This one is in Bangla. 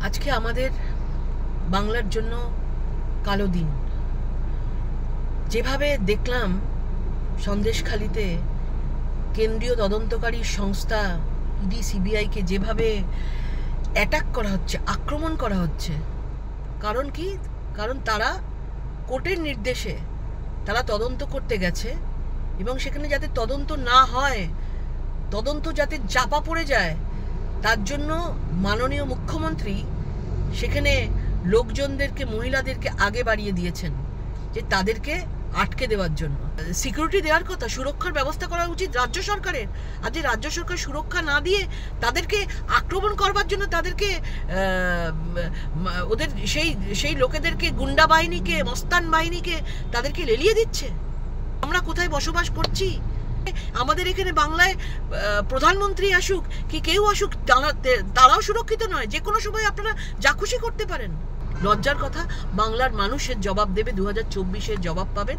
আজকে আমাদের বাংলার জন্য কালো দিন। যেভাবে দেখলাম সন্দেশখালিতে কেন্দ্রীয় তদন্তকারী সংস্থা ইডি সিবিআইকে যেভাবে অ্যাটাক করা হচ্ছে, আক্রমণ করা হচ্ছে, কারণ কি? কারণ তারা কোর্টের নির্দেশে তারা তদন্ত করতে গেছে এবং সেখানে যাতে তদন্ত না হয়, তদন্ত যাতে চাপা পড়ে যায়, তার জন্য মাননীয় মুখ্যমন্ত্রী সেখানে লোকজনদেরকে, মহিলাদেরকে আগে বাড়িয়ে দিয়েছেন যে তাদেরকে আটকে দেওয়ার জন্য। সিকিউরিটি দেওয়ার কথা, সুরক্ষার ব্যবস্থা করা উচিত রাজ্য সরকারের। আর যে রাজ্য সরকার সুরক্ষা না দিয়ে তাদেরকে আক্রমণ করবার জন্য তাদেরকে ওদের সেই লোকেদেরকে, গুন্ডা বাহিনীকে, মস্তান বাহিনীকে তাদেরকে লেলিয়ে দিচ্ছে। আমরা কোথায় বসবাস করছি? আমাদের এখানে বাংলায় প্রধানমন্ত্রী আসুক কি কেউ আসুক, তারাও সুরক্ষিত নয়। যে কোনো সময় আপনারা যা খুশি করতে পারেন। লজ্জার কথা। বাংলার মানুষের জবাব দেবে, 2024-এর জবাব পাবেন।